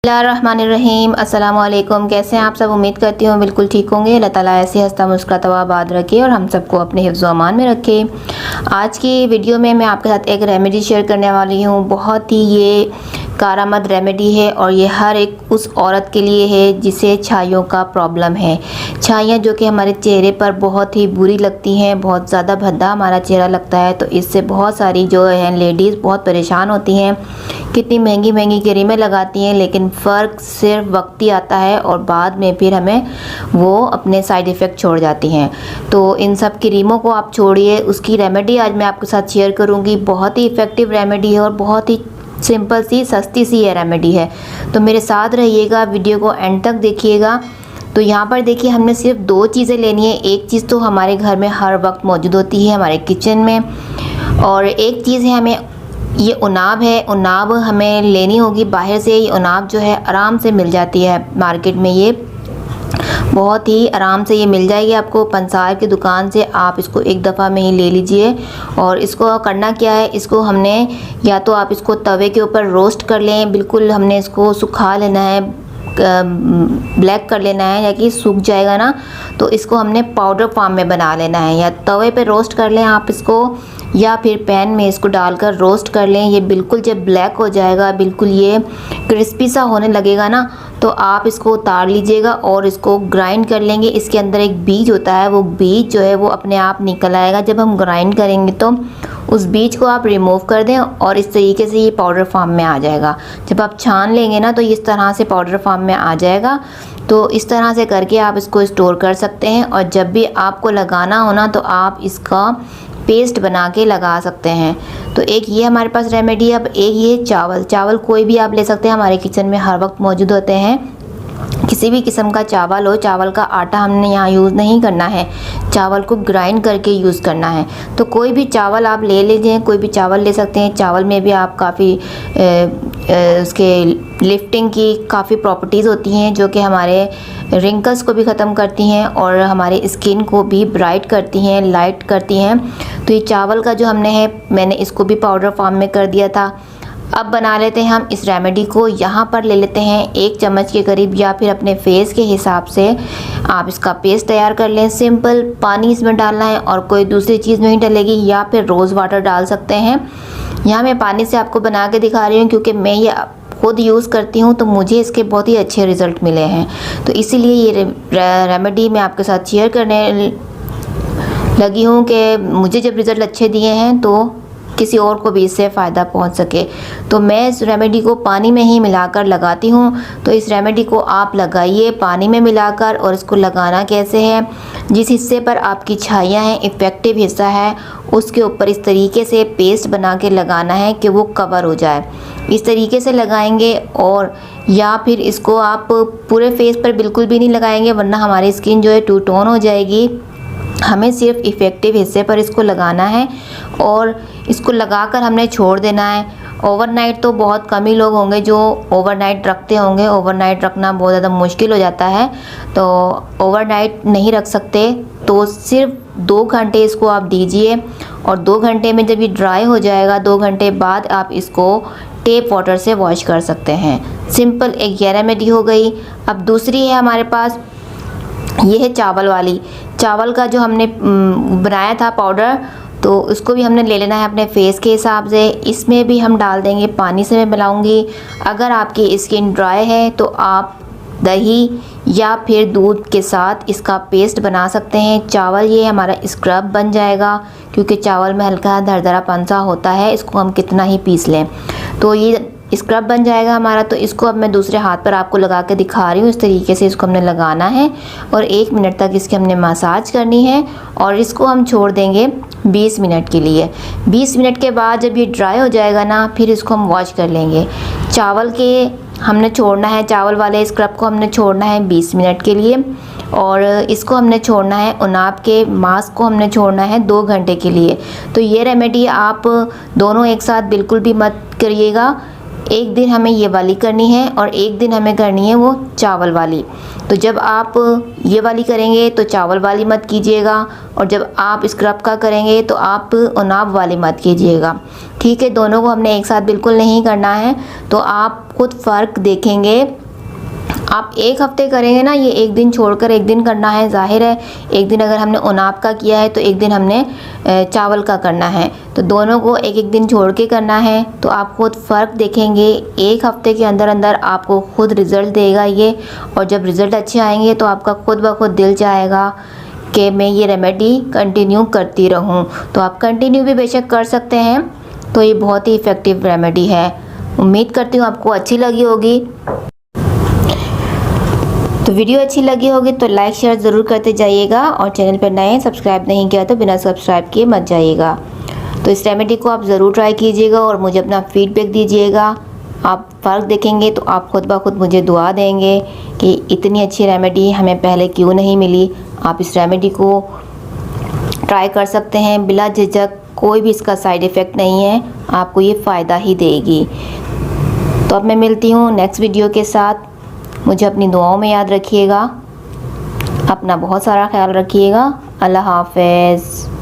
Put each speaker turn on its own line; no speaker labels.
बिस्मिल्लाहिर्रहमानिर्रहीम। अस्सलाम वालेकुम। कैसे हैं आप सब? उम्मीद करती हूँ बिल्कुल ठीक होंगे। अल्लाह ताला ऐसे हंसता मुस्कुराता हुआ आबाद रखे और हम सबको अपने हिफ्ज़ व अमान में रखे। आज की वीडियो में मैं आपके साथ एक रेमेडी शेयर करने वाली हूँ। बहुत ही ये कारआमद रेमेडी है और ये हर एक उस औरत के लिए है जिसे छाइयों का प्रॉब्लम है। छाइयाँ जो कि हमारे चेहरे पर बहुत ही बुरी लगती हैं, बहुत ज़्यादा भद्दा हमारा चेहरा लगता है, तो इससे बहुत सारी जो है लेडीज़ बहुत परेशान होती हैं। कितनी महंगी महंगी क्रीमें लगाती हैं, लेकिन फ़र्क सिर्फ वक्ती आता है और बाद में फिर हमें वो अपने साइड इफ़ेक्ट छोड़ जाती हैं। तो इन सब क्रीमों को आप छोड़िए, उसकी रेमेडी आज मैं आपके साथ शेयर करूँगी। बहुत ही इफ़ेक्टिव रेमेडी है और बहुत ही सिंपल सी सस्ती सी ये रेमेडी है। तो मेरे साथ रहिएगा, वीडियो को एंड तक देखिएगा। तो यहाँ पर देखिए, हमने सिर्फ दो चीज़ें लेनी है। एक चीज़ तो हमारे घर में हर वक्त मौजूद होती है हमारे किचन में, और एक चीज़ है हमें ये उनाब है। उनाब हमें लेनी होगी बाहर से। ये उनाब जो है आराम से मिल जाती है मार्केट में, ये बहुत ही आराम से ये मिल जाएगी आपको पंसार की दुकान से। आप इसको एक दफ़ा में ही ले लीजिए। और इसको करना क्या है, इसको हमने या तो आप इसको तवे के ऊपर रोस्ट कर लें, बिल्कुल हमने इसको सुखा लेना है, ब्लैक कर लेना है, या कि सूख जाएगा ना तो इसको हमने पाउडर फॉर्म में बना लेना है। या तवे पे रोस्ट कर लें आप इसको, या फिर पैन में इसको डालकर रोस्ट कर लें। ये बिल्कुल जब ब्लैक हो जाएगा, बिल्कुल ये क्रिस्पी सा होने लगेगा ना, तो आप इसको उतार लीजिएगा और इसको ग्राइंड कर लेंगे। इसके अंदर एक बीज होता है, वो बीज जो है वो अपने आप निकल आएगा। जब हम ग्राइंड करेंगे तो उस बीज को आप रिमूव कर दें और इस तरीके से ये पाउडर फॉर्म में आ जाएगा। जब आप छान लेंगे ना तो इस तरह से पाउडर फॉर्म में आ जाएगा। तो इस तरह से करके आप इसको स्टोर कर सकते हैं, और जब भी आपको लगाना हो ना तो आप इसका पेस्ट बना के लगा सकते हैं। तो एक ये हमारे पास रेमेडी है। अब एक ये चावल कोई भी आप ले सकते हैं, हमारे किचन में हर वक्त मौजूद होते हैं। किसी भी किस्म का चावल हो, चावल का आटा हमने यहाँ यूज़ नहीं करना है, चावल को ग्राइंड करके यूज़ करना है। तो कोई भी चावल आप ले लीजिए, कोई भी चावल ले सकते हैं। चावल में भी आप काफ़ी उसके लिफ्टिंग की काफ़ी प्रॉपर्टीज़ होती हैं जो कि हमारे रिंकल्स को भी ख़त्म करती हैं और हमारे स्किन को भी ब्राइट करती हैं, लाइट करती हैं। तो ये चावल का जो हमने है, मैंने इसको भी पाउडर फॉर्म में कर दिया था। अब बना लेते हैं हम इस रेमेडी को। यहाँ पर ले लेते हैं 1 चम्मच के करीब, या फिर अपने फेस के हिसाब से आप इसका पेस्ट तैयार कर लें। सिंपल पानी इसमें डालना है और कोई दूसरी चीज़ नहीं डलेगी, या फिर रोज़ वाटर डाल सकते हैं। यहाँ मैं पानी से आपको बना के दिखा रही हूँ क्योंकि मैं ये खुद यूज़ करती हूँ, तो मुझे इसके बहुत ही अच्छे रिज़ल्ट मिले हैं। तो इसीलिए ये रेमेडी मैं आपके साथ शेयर करने लगी हूँ कि मुझे जब रिज़ल्ट अच्छे दिए हैं तो किसी और को भी इससे फ़ायदा पहुंच सके। तो मैं इस रेमेडी को पानी में ही मिलाकर लगाती हूं। तो इस रेमेडी को आप लगाइए पानी में मिलाकर। और इसको लगाना कैसे है, जिस हिस्से पर आपकी छाइयाँ हैं, इफ़ेक्टिव हिस्सा है, उसके ऊपर इस तरीके से पेस्ट बना के लगाना है कि वो कवर हो जाए। इस तरीके से लगाएंगे, और या फिर इसको आप पूरे फेस पर बिल्कुल भी नहीं लगाएंगे, वरना हमारी स्किन जो है टू टोन हो जाएगी। हमें सिर्फ इफ़ेक्टिव हिस्से पर इसको लगाना है और इसको लगाकर हमने छोड़ देना है। ओवरनाइट तो बहुत कम ही लोग होंगे जो ओवरनाइट रखते होंगे। ओवरनाइट रखना बहुत ज़्यादा मुश्किल हो जाता है, तो ओवरनाइट नहीं रख सकते तो सिर्फ 2 घंटे इसको आप दीजिए। और 2 घंटे में जब ये ड्राई हो जाएगा, 2 घंटे बाद आप इसको टेप वाटर से वॉश कर सकते हैं। सिंपल एक ये रेमेडी हो गई। अब दूसरी है हमारे पास, ये है चावल वाली। चावल का जो हमने बनाया था पाउडर, तो उसको भी हमने ले लेना है अपने फेस के हिसाब से। इसमें भी हम डाल देंगे, पानी से मैं मिलाऊंगी। अगर आपकी स्किन ड्राई है तो आप दही या फिर दूध के साथ इसका पेस्ट बना सकते हैं। चावल ये हमारा स्क्रब बन जाएगा, क्योंकि चावल में हल्का दरदरापन सा होता है, इसको हम कितना ही पीस लें तो ये स्क्रब बन जाएगा हमारा। तो इसको अब मैं दूसरे हाथ पर आपको लगा के दिखा रही हूँ। इस तरीके से इसको हमने लगाना है और 1 मिनट तक इसकी हमने मसाज करनी है, और इसको हम छोड़ देंगे 20 मिनट के लिए। 20 मिनट के बाद जब ये ड्राई हो जाएगा ना, फिर इसको हम वॉश कर लेंगे। चावल के हमने छोड़ना है, चावल वाले स्क्रब को हमने छोड़ना है 20 मिनट के लिए, और इसको हमने छोड़ना है, उनाब के मास्क को हमने छोड़ना है 2 घंटे के लिए। तो ये रेमेडी आप दोनों एक साथ बिल्कुल भी मत करिएगा। एक दिन हमें ये वाली करनी है और एक दिन हमें करनी है वो चावल वाली। तो जब आप ये वाली करेंगे तो चावल वाली मत कीजिएगा, और जब आप स्क्रब का करेंगे तो आप उनाब वाली मत कीजिएगा। ठीक है, दोनों को हमने एक साथ बिल्कुल नहीं करना है, तो आप खुद फ़र्क देखेंगे। आप एक हफ्ते करेंगे ना, ये एक दिन छोड़कर एक दिन करना है। ज़ाहिर है एक दिन अगर हमने उनाब का किया है तो एक दिन हमने चावल का करना है, तो दोनों को एक एक दिन छोड़ के करना है। तो आप खुद फ़र्क देखेंगे, एक हफ्ते के अंदर अंदर आपको खुद रिज़ल्ट देगा ये। और जब रिज़ल्ट अच्छे आएंगे तो आपका खुद ब खुद दिल चाहेगा कि मैं ये रेमेडी कंटिन्यू करती रहूं। तो आप कंटिन्यू भी बेशक कर सकते हैं। तो ये बहुत ही इफ़ेक्टिव रेमेडी है। उम्मीद करती हूँ आपको अच्छी लगी होगी। तो वीडियो अच्छी लगी होगी तो लाइक शेयर ज़रूर करते जाइएगा, और चैनल पर नए सब्सक्राइब नहीं किया तो बिना सब्सक्राइब किए मत जाइएगा। तो इस रेमेडी को आप ज़रूर ट्राई कीजिएगा और मुझे अपना फीडबैक दीजिएगा। आप फ़र्क देखेंगे तो आप खुद ब खुद मुझे दुआ देंगे कि इतनी अच्छी रेमेडी हमें पहले क्यों नहीं मिली। आप इस रेमेडी को ट्राई कर सकते हैं बिला झिझक, कोई भी इसका साइड इफ़ेक्ट नहीं है, आपको ये फ़ायदा ही देगी। तो अब मैं मिलती हूँ नेक्स्ट वीडियो के साथ। मुझे अपनी दुआओं में याद रखिएगा, अपना बहुत सारा ख्याल रखिएगा। अल्लाह हाफ़िज़।